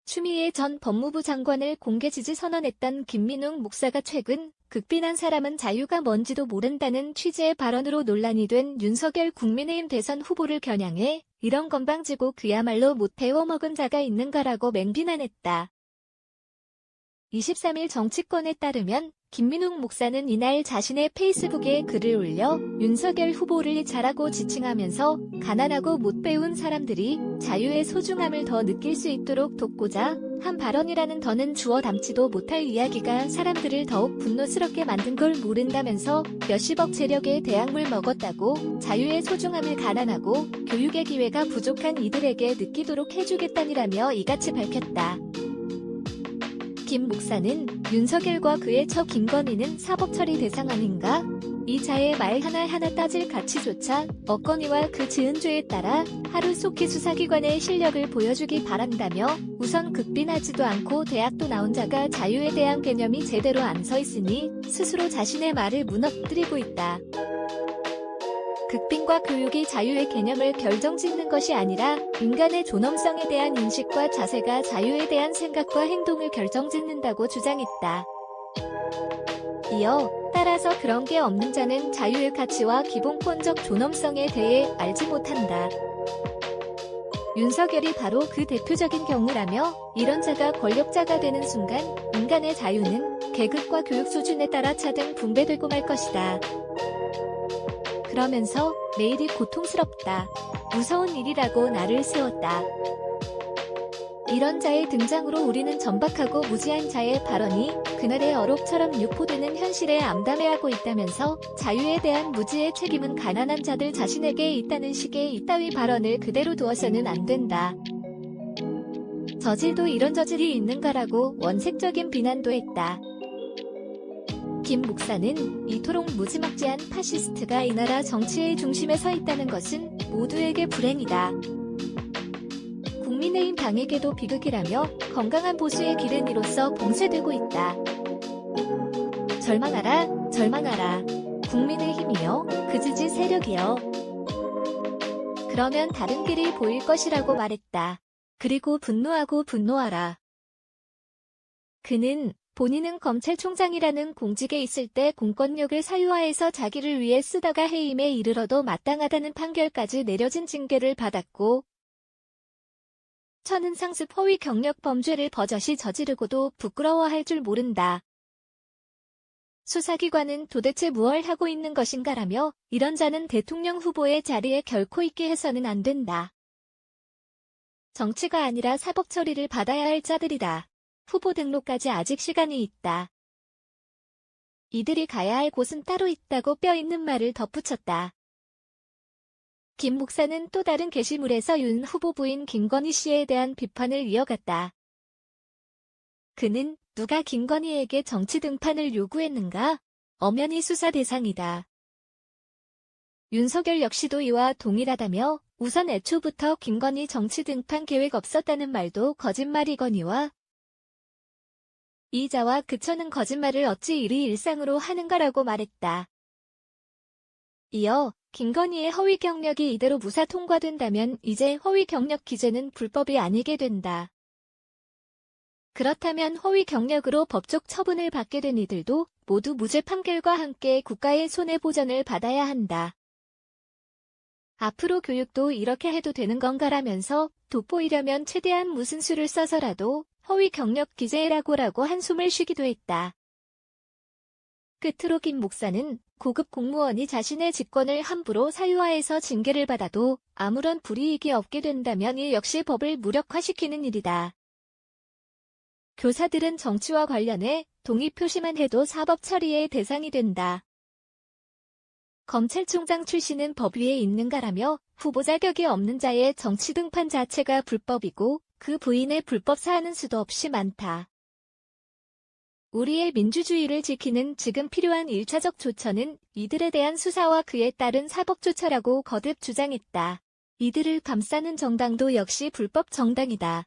추미애 전 법무부 장관을 공개 지지 선언했던 김민웅 목사가 최근 극빈한 사람은 자유가 뭔지도 모른다는 취지의 발언으로 논란이 된 윤석열 국민의힘 대선 후보를 겨냥해 이런 건방지고 그야말로 못 태워먹은 자가 있는가라고 맹비난했다. 23일 정치권에 따르면 김민웅 목사는 이날 자신의 페이스북에 글을 올려 윤석열 후보를 잘하고 지칭하면서 가난하고 못 배운 사람들이 자유의 소중함을 더 느낄 수 있도록 돕고자 한 발언이라는 더는 주워 담지도 못할 이야기가 사람들을 더욱 분노스럽게 만든 걸 모른다면서 몇십억 재력의 대학물 먹었다고 자유의 소중함을 가난하고 교육의 기회가 부족한 이들에게 느끼도록 해주겠다니라며 이같이 밝혔다. 김 목사는 윤석열과 그의 처 김건희는 사법처리 대상 아닌가? 이 자의 말 하나하나 따질 가치조차 없거니와 그 지은 죄에 따라 하루속히 수사기관의 실력을 보여주기 바란다며 우선 극빈하지도 않고 대학도 나온 자가 자유에 대한 개념이 제대로 안 서 있으니 스스로 자신의 말을 무너뜨리고 있다. 극빈과 교육이 자유의 개념을 결정짓는 것이 아니라 인간의 존엄성에 대한 인식과 자세가 자유에 대한 생각과 행동을 결정짓는다고 주장했다. 이어 따라서 그런 게 없는 자는 자유의 가치와 기본권적 존엄성에 대해 알지 못한다. 윤석열이 바로 그 대표적인 경우라며 이런 자가 권력자가 되는 순간 인간의 자유는 계급과 교육 수준에 따라 차등 분배되고 말 것이다. 그러면서 매일이 고통스럽다. 무서운 일이라고 나를 세웠다. 이런 자의 등장으로 우리는 전박하고 무지한 자의 발언이 그날의 어록처럼 유포되는 현실에 암담해하고 있다면서 자유에 대한 무지의 책임은 가난한 자들 자신에게 있다는 식의 이따위 발언을 그대로 두어서는 안 된다. 저질도 이런 저질이 있는가라고 원색적인 비난도 했다. 김 목사는 이토록 무지막지한 파시스트가 이 나라 정치의 중심에 서 있다는 것은 모두에게 불행이다. 국민의힘 당에게도 비극이라며 건강한 보수의 길은 이로써 봉쇄되고 있다. 절망하라, 절망하라. 국민의힘이여, 그 지지 세력이여. 그러면 다른 길이 보일 것이라고 말했다. 그리고 분노하고 분노하라. 그는 본인은 검찰총장이라는 공직에 있을 때 공권력을 사유화해서 자기를 위해 쓰다가 해임에 이르러도 마땅하다는 판결까지 내려진 징계를 받았고 천은 상습 허위 경력 범죄를 버젓이 저지르고도 부끄러워할 줄 모른다. 수사기관은 도대체 무얼 하고 있는 것인가라며 이런 자는 대통령 후보의 자리에 결코 있게 해서는 안 된다. 정치가 아니라 사법 처리를 받아야 할 자들이다. 후보 등록까지 아직 시간이 있다. 이들이 가야 할 곳은 따로 있다고 뼈있는 말을 덧붙였다. 김 목사는 또 다른 게시물에서 윤 후보 부인 김건희 씨에 대한 비판을 이어갔다. 그는 누가 김건희에게 정치 등판을 요구했는가? 엄연히 수사 대상이다. 윤석열 역시도 이와 동일하다며 우선 애초부터 김건희 정치 등판 계획 없었다는 말도 거짓말이거니와 이 자와 그 처는 거짓말을 어찌 이리 일상으로 하는가라고 말했다. 이어 김건희의 허위 경력이 이대로 무사 통과된다면 이제 허위 경력 기재는 불법이 아니게 된다. 그렇다면 허위 경력으로 법적 처분을 받게 된 이들도 모두 무죄 판결과 함께 국가의 손해보전을 받아야 한다. 앞으로 교육도 이렇게 해도 되는 건가라면서 돋보이려면 최대한 무슨 수를 써서라도 허위 경력 기재라고 한숨을 쉬기도 했다. 끝으로 김 목사는 고급 공무원이 자신의 직권을 함부로 사유화해서 징계를 받아도 아무런 불이익이 없게 된다면 이 역시 법을 무력화시키는 일이다. 교사들은 정치와 관련해 동의 표시만 해도 사법 처리의 대상이 된다. 검찰총장 출신은 법 위에 있는가라며 후보 자격이 없는 자의 정치 등판 자체가 불법이고 그 부인의 불법 사안은 수도 없이 많다. 우리의 민주주의를 지키는 지금 필요한 1차적 조처는 이들에 대한 수사와 그에 따른 사법 조처라고 거듭 주장했다. 이들을 감싸는 정당도 역시 불법 정당이다.